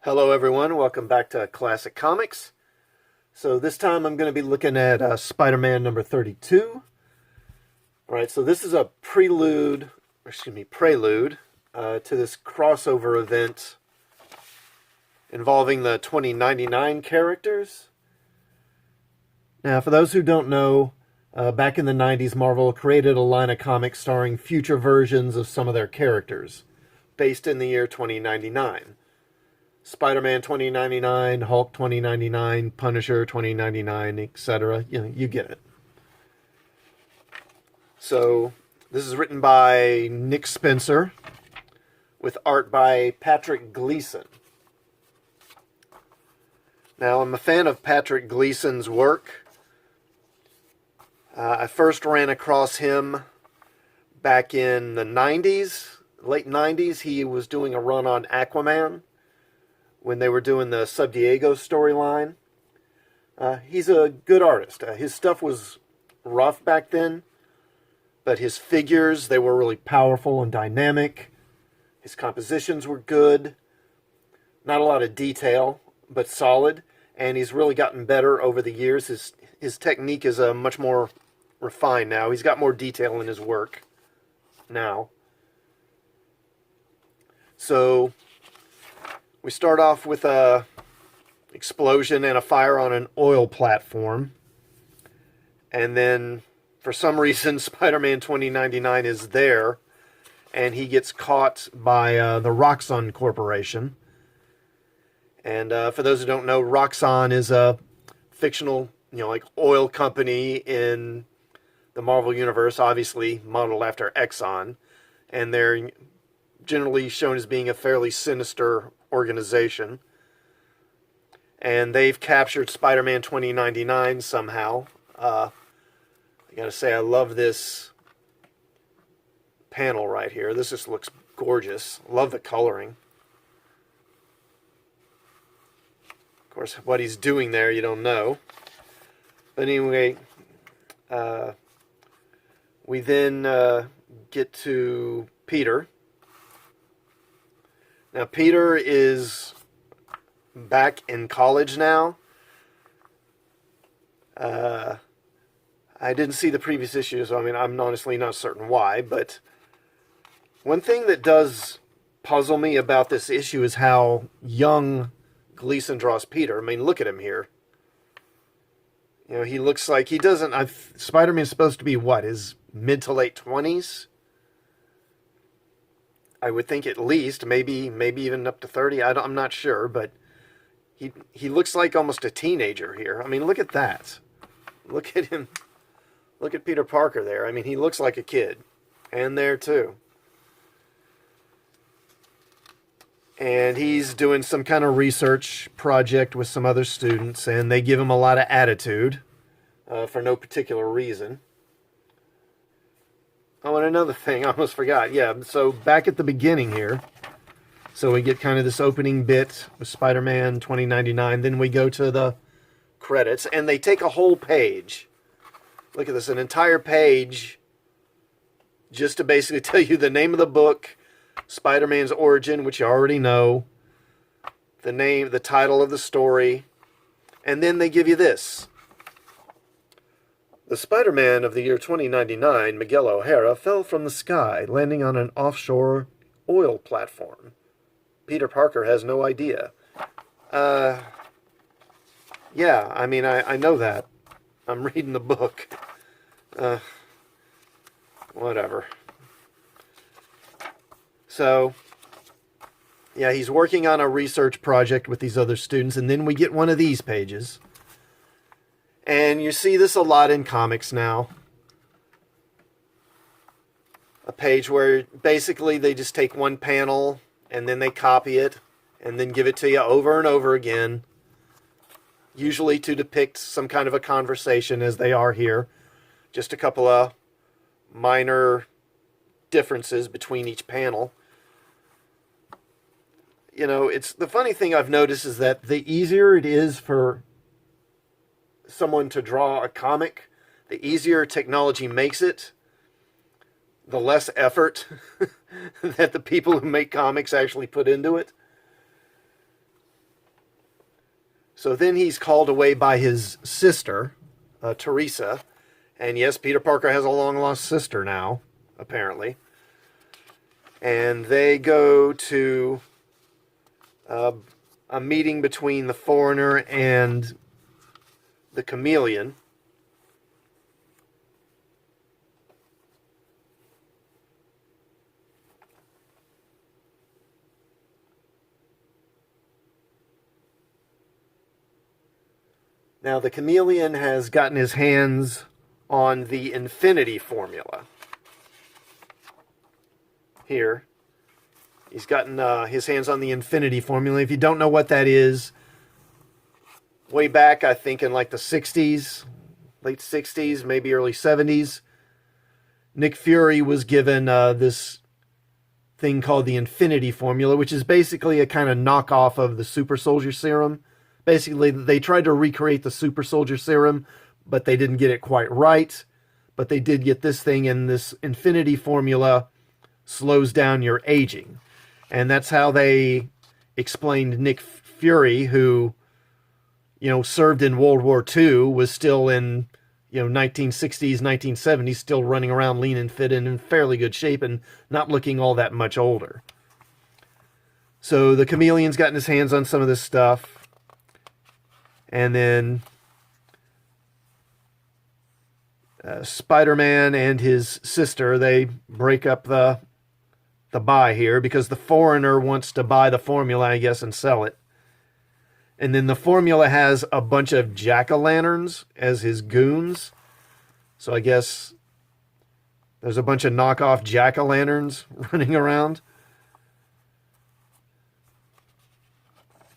Hello everyone, welcome back to Classic Comics. So this time I'm going to be looking at Spider-Man number 32. Alright, so this is a prelude to this crossover event involving the 2099 characters. Now, for those who don't know, back in the 90s, Marvel created a line of comics starring future versions of some of their characters, based in the year 2099. Spider-Man 2099, Hulk 2099, Punisher 2099, etc. You get it. So, this is written by Nick Spencer, with art by Patrick Gleason. Now, I'm a fan of Patrick Gleason's work. I first ran across him back in the 90s, late 90s. He was doing a run on Aquaman when they were doing the Sub Diego storyline. He's a good artist. His stuff was rough back then, but his figures, they were really powerful and dynamic. His compositions were good. Not a lot of detail, but solid. And he's really gotten better over the years. His technique is much more refined now. He's got more detail in his work now. So we start off with a explosion and a fire on an oil platform. And then, for some reason, Spider-Man 2099 is there. And he gets caught by the Roxxon Corporation. And for those who don't know, Roxxon is a fictional, like oil company in the Marvel Universe, obviously modeled after Exxon. And they're generally shown as being a fairly sinister organization. And they've captured Spider-Man 2099 somehow. I gotta say, I love this panel right here. This just looks gorgeous. Love the coloring. Of course, what he's doing there, you don't know. But anyway, we then get to Peter. Now, Peter is back in college now. I didn't see the previous issue, so I'm honestly not certain why. But one thing that does puzzle me about this issue is how young Gleason draws Peter. Look at him here. He looks like he doesn't... Spider-Man's supposed to be, what, his mid to late 20s? I would think at least, maybe even up to 30. I'm not sure, but he looks like almost a teenager here. Look at that. Look at him. Look at Peter Parker there. He looks like a kid. And there, too. And he's doing some kind of research project with some other students, and they give him a lot of attitude for no particular reason. Oh, and another thing, I almost forgot. Yeah, so back at the beginning here, so we get kind of this opening bit with Spider-Man 2099. Then we go to the credits, and they take a whole page. Look at this, an entire page just to basically tell you the name of the book, Spider-Man's origin, which you already know, the title of the story, and then they give you this. The Spider-Man of the year 2099, Miguel O'Hara, fell from the sky, landing on an offshore oil platform. Peter Parker has no idea. Yeah, I know that. I'm reading the book. Whatever. So, yeah, he's working on a research project with these other students, and then we get one of these pages. And you see this a lot in comics now. A page where basically they just take one panel and then they copy it and then give it to you over and over again. Usually to depict some kind of a conversation, as they are here. Just a couple of minor differences between each panel. It's the funny thing I've noticed is that the easier it is for someone to draw a comic, the easier technology makes it, the less effort that the people who make comics actually put into it. So then he's called away by his sister, Teresa. And yes, Peter Parker has a long-lost sister now, apparently. And they go to a meeting between the Foreigner and the Chameleon. Now, the Chameleon has gotten his hands on the Infinity Formula. Here. He's gotten his hands on the Infinity Formula. If you don't know what that is, way back, I think in like the 60s, late 60s, maybe early 70s, Nick Fury was given this thing called the Infinity Formula, which is basically a kind of knockoff of the Super Soldier Serum. Basically, they tried to recreate the Super Soldier Serum, but they didn't get it quite right. But they did get this thing, and this Infinity Formula slows down your aging. And that's how they explained Nick Fury, who, served in World War II, was still in, 1960s, 1970s, still running around lean and fit and in fairly good shape and not looking all that much older. So the Chameleon's gotten his hands on some of this stuff. And then Spider-Man and his sister, they break up the buy here because the Foreigner wants to buy the formula, I guess, and sell it. And then the formula has a bunch of jack-o'-lanterns as his goons. So I guess there's a bunch of knockoff jack-o'-lanterns running around.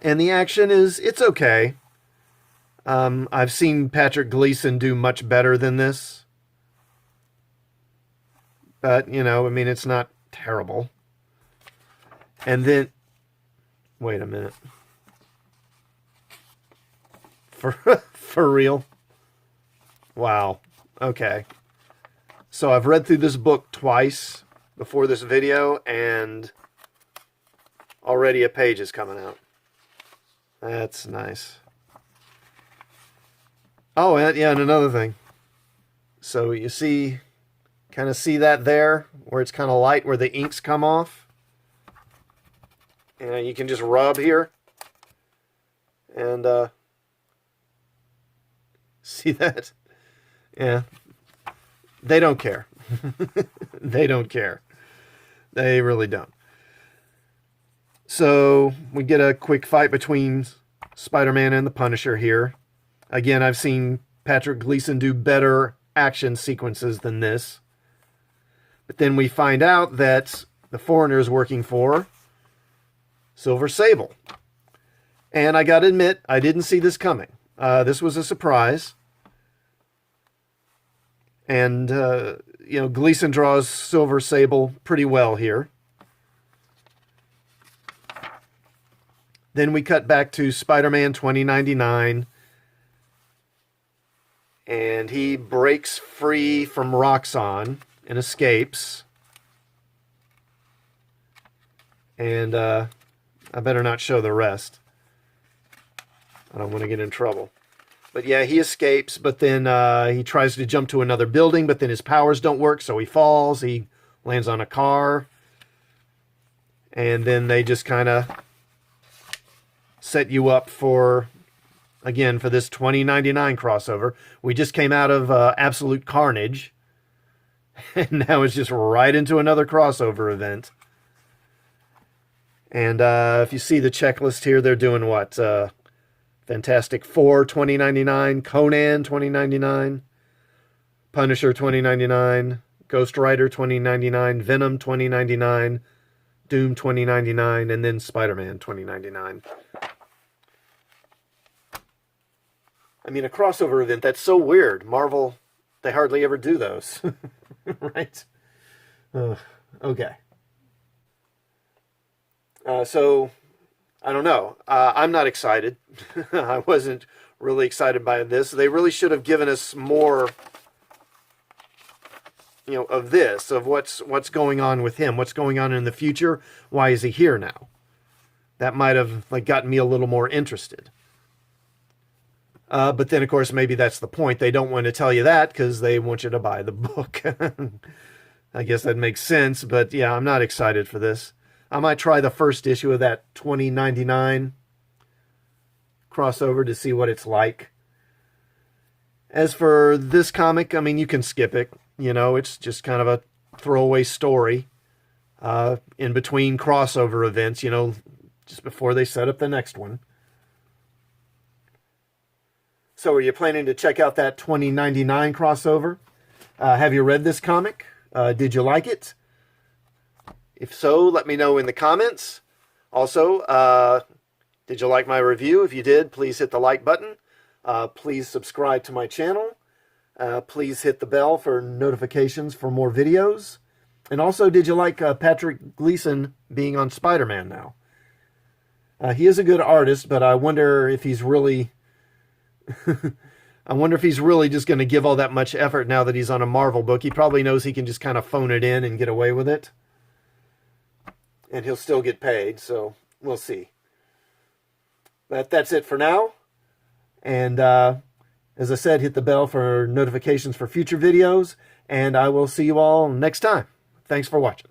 And the action it's okay. I've seen Patrick Gleason do much better than this. But, it's not terrible. And then, wait a minute. For real? Wow. Okay. So I've read through this book twice before this video, and already a page is coming out. That's nice. Oh, and another thing. So you kind of see that there, where it's kind of light, where the inks come off. And you can just rub here. And, see that? Yeah. They don't care. They don't care. They really don't. So, we get a quick fight between Spider-Man and the Punisher here. Again, I've seen Patrick Gleason do better action sequences than this. But then we find out that the Foreigner is working for Silver Sable. And I gotta admit, I didn't see this coming. This was a surprise. And, Gleason draws Silver Sable pretty well here. Then we cut back to Spider-Man 2099. And he breaks free from Roxxon and escapes. And I better not show the rest. I don't want to get in trouble. But yeah, he escapes, but then he tries to jump to another building, but then his powers don't work, so he falls. He lands on a car. And then they just kind of set you up for, again, for this 2099 crossover. We just came out of Absolute Carnage. And now it's just right into another crossover event. And if you see the checklist here, they're doing what? Fantastic Four 2099, Conan 2099, Punisher 2099, Ghost Rider 2099, Venom 2099, Doom 2099, and then Spider-Man 2099. I mean, a crossover event, that's so weird. Marvel, they hardly ever do those. Right? Okay. So, I don't know. I'm not excited. I wasn't really excited by this. They really should have given us more, of this, of what's going on with him, what's going on in the future. Why is he here now? That might have gotten me a little more interested. But then, of course, maybe that's the point. They don't want to tell you that because they want you to buy the book. I guess that makes sense. But yeah, I'm not excited for this. I might try the first issue of that 2099 crossover to see what it's like. As for this comic, I mean, you can skip it. You know, it's just kind of a throwaway story in between crossover events, you know, just before they set up the next one. So are you planning to check out that 2099 crossover? Have you read this comic? Did you like it? If so, let me know in the comments. Also, did you like my review? If you did, please hit the like button. Please subscribe to my channel. Please hit the bell for notifications for more videos. And also, did you like Patrick Gleason being on Spider-Man now? He is a good artist, but I wonder if he's really... I wonder if he's really just going to give all that much effort now that he's on a Marvel book. He probably knows he can just kind of phone it in and get away with it. And he'll still get paid, so we'll see. But that's it for now. And as I said, hit the bell for notifications for future videos. And I will see you all next time. Thanks for watching.